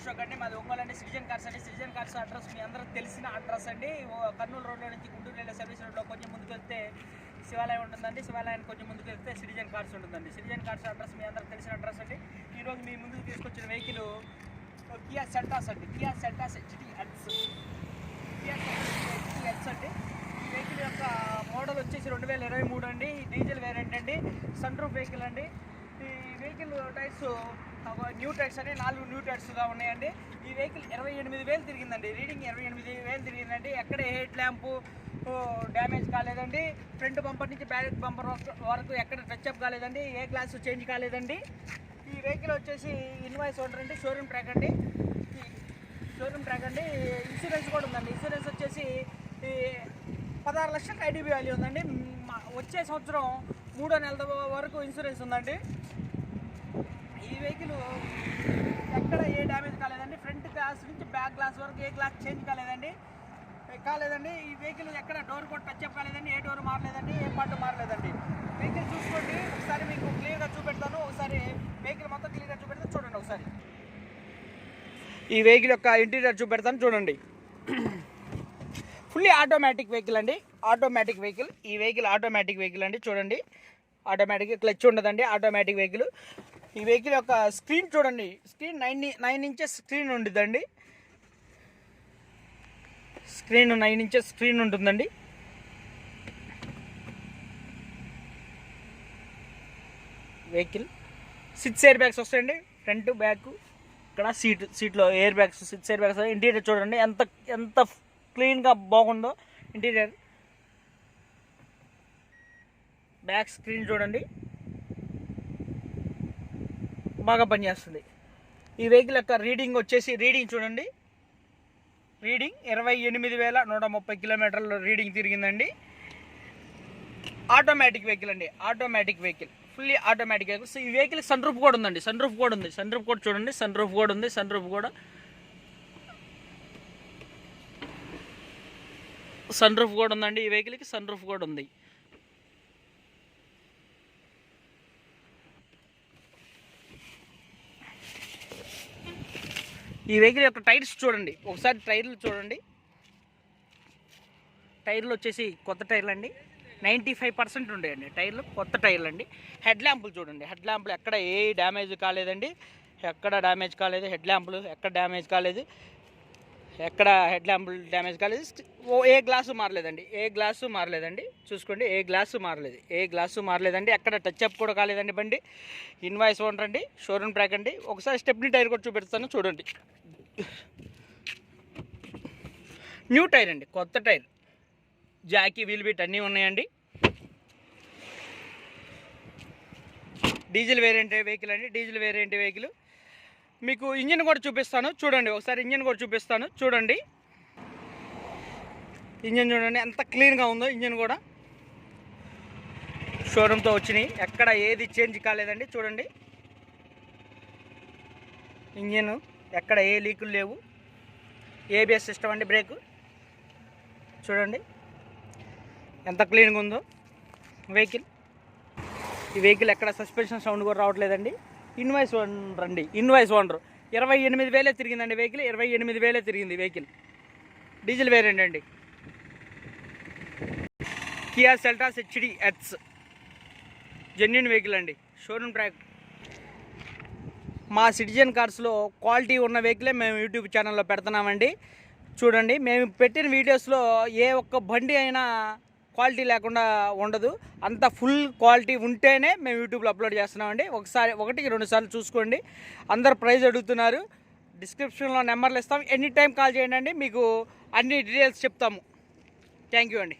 అశోక్ అండి. మాది ఒంగోలు అండి. సిటిజన్ కార్స్ అండి. సిటిజన్ కార్స్ అడ్రస్ మీ అందరికి తెలిసిన అడ్రస్ అండి. కర్నూలు రోడ్లో నుంచి గుంటూరు వెళ్ళే సర్వీస్ రోడ్లో కొంచెం ముందుకు వెళ్తే శివాలయం ఉంటుందండి. శివాలయానికి కొంచెం ముందుకు వెళ్తే సిటిజన్ కార్స్ ఉంటుందండి. సిటిజన్ కార్స్ అడ్రస్ మీ అందరికి తెలిసిన అడ్రస్ అండి. ఈరోజు మీ ముందుకు తీసుకొచ్చిన వెహికల్ కియా సెల్టాస్ అండి. Kia Seltos HDX. Kia Seltos HDX అండి. ఈ వెహికల్ యొక్క మోడల్ వచ్చేసి 2023 అండి. డీజిల్ వేరియంట్ అండి. సన్ రూఫ్ వెహికల్ అండి. ఈ వెహికల్ టైర్స్ న్యూ టైర్స్ అండి. 4 న్యూ టైర్స్గా ఉన్నాయండి. ఈ వెహికల్ 28,000 తిరిగిందండి. రీడింగ్ 28,000 తిరిగిందండి. ఎక్కడ హెడ్ ల్యాంపు డ్యామేజ్ కాలేదండి. ఫ్రంట్ బంపర్ నుంచి బ్యాక్ బంపర్ వరకు ఎక్కడ టచ్అప్ కాలేదండి. ఏ గ్లాస్ చేంజ్ కాలేదండి. ఈ వెహికల్ వచ్చేసి ఇన్వాయిస్ ఓనర్ అండి. షోరూమ్ ట్రాక్ అండి. షోరూమ్ ట్రాక్ అండి. ఇన్సూరెన్స్ కూడా ఉందండి. ఇన్సూరెన్స్ వచ్చేసి 16 లక్షలకు ఐడిబి వాల్యూ ఉందండి. వచ్చే సంవత్సరం 3వ నెల వరకు ఇన్సూరెన్స్ ఉందండి. ఈ వెహికల్ ఎక్కడ ఏ డ్యామేజ్ కాలేదండి. ఫ్రంట్ గ్లాస్ నుంచి బ్యాక్ గ్లాస్ వరకు ఏ గ్లాస్ చేంజ్ కాలేదండి. ఈ వెహికల్ ఎక్కడ డోర్ కూడా టచ్అప్ కాలేదండి. ఏ డోర్ మారలేదండి. ఏ పార్ట్ మారలేదండి. వెహికల్ చూసుకోండి. ఒకసారి మీకు క్లియర్గా చూపెడతాను. ఒకసారి వెహికల్ మొత్తం క్లియర్గా చూపెడతాను. చూడండి ఒకసారి. ఈ వెహికల్ యొక్క ఇంటీరియర్ చూపెడతాను చూడండి. ఫుల్లీ ఆటోమేటిక్ వెహికల్ అండి. Automatic vehicle. ఈ వెహికల్ ఆటోమేటిక్ వెహికల్ అండి. చూడండి ఆటోమేటిక్ క్లచ్ ఉండదండి. Automatic vehicle. ఈ వెహికల్ యొక్క స్క్రీన్ చూడండి. స్క్రీన్ 9 ఇంచెస్ స్క్రీన్ ఉంటుందండి. స్క్రీన్ 9 ఇంచెస్ స్క్రీన్ ఉంటుందండి. వెహికల్ 6 ఎయిర్ బ్యాగ్స్ వస్తాయండి. ఫ్రంట్ బ్యాక్ ఇక్కడ సీట్లో air bags 6 air bags. Interior చూడండి ఎంత క్లీన్గా బాగుందో ఇంటీరియర్. బ్యాక్ స్క్రీన్ చూడండి బాగా పనిచేస్తుంది. ఈ వెహికల్ యొక్క రీడింగ్ వచ్చేసి చూడండి. రీడింగ్ 28,130 కిలోమీటర్ల రీడింగ్ తిరిగిందండి. ఆటోమేటిక్ వెహికల్ అండి. Automatic vehicle. Fully automatic vehicle. So ఈ వెహికల్ సన్ రూఫ్ కూడా ఉందండి. సన్ రూఫ్ కూడా ఉంది. సన్ రూఫ్ కూడా చూడండి. సన్ రూఫ్ కూడా ఉంది. సన్ రూఫ్ కూడా ఉందండి. ఈ వెహికల్కి సన్ రూఫ్ కూడా ఉంది. ఈ వెహికల్ యొక్క టైర్స్ చూడండి. ఒకసారి టైర్లు చూడండి. టైర్లు వచ్చేసి కొత్త టైర్లు అండి. 95% ఉండేయండి టైర్లు. కొత్త టైర్లు అండి. హెడ్ ల్యాంపులు చూడండి. హెడ్ ల్యాంపులు ఎక్కడ ఏ డ్యామేజ్ కాలేదండి. ఎక్కడ డ్యామేజ్ కాలేదు. హెడ్ ల్యాంపులు ఎక్కడ డ్యామేజ్ కాలేదు. ఎక్కడ హెడ్ ల్యాంపులు డ్యామేజ్ కాలేదు. ఏ గ్లాసు మారలేదండి. ఏ గ్లాసు మారలేదండి. చూసుకోండి. ఏ గ్లాసు మారలేదండి. ఎక్కడ టచ్అప్ కూడా కాలేదండి బండి. ఇన్వాయిస్ ఓనర్ అండి. షోరూమ్ ట్రాక్ అండి. ఒకసారి స్టెప్నీ టైర్ కూడా చూపెడతాను చూడండి. న్యూ టైర్ అండి. కొత్త టైర్. జాకీ వీల్ బీట్ అన్నీ ఉన్నాయండి. డీజిల్ వేరియంట్ వెహికల్ అండి. Diesel variant vehicle. మీకు ఇంజిన్ కూడా చూపిస్తాను చూడండి. ఒకసారి ఇంజిన్ కూడా చూపిస్తాను చూడండి. ఇంజిన్ చూడండి ఎంత క్లీన్గా ఉందో. ఇంజిన్ కూడా షోరూమ్తో వచ్చినాయి. ఎక్కడ ఏది చేంజ్ కాలేదండి. చూడండి ఇంజిన్ ఎక్కడ ఏ లీకులు లేవు. ABS సిస్టమ్ అండి. బ్రేక్ చూడండి ఎంత క్లీన్గా ఉందో వెహికల్. ఈ వెహికల్ ఎక్కడ సస్పెన్షన్ సౌండ్ కూడా రావట్లేదండి. ఇన్వాయిస్ ఓనర్ అండి. ఇన్వాయిస్ ఓనర్ 28,000 తిరిగిందండి వెహికల్. 28,000 తిరిగింది వెహికల్. డీజిల్ వేరియంట్ అండి. Kia Seltos HDX genuine vehicle అండి. Showroom track. మా సిటిజన్ కార్స్లో క్వాలిటీ ఉన్న వెహికలే మేము యూట్యూబ్ ఛానల్లో పెడుతున్నామండి. చూడండి మేము పెట్టిన వీడియోస్లో ఏ ఒక్క బండి అయినా క్వాలిటీ లేకుండా ఉండదు. అంత ఫుల్ క్వాలిటీ ఉంటేనే మేము యూట్యూబ్లో అప్లోడ్ చేస్తున్నామండి. 1-2 సార్లు చూసుకోండి. అందరు ప్రైస్ అడుగుతున్నారు. డిస్క్రిప్షన్లో నెంబర్లు ఇస్తాం. ఎనీ టైం కాల్ చేయండి అండి. మీకు అన్ని డీటెయిల్స్ చెప్తాము. థ్యాంక్ యూ అండి.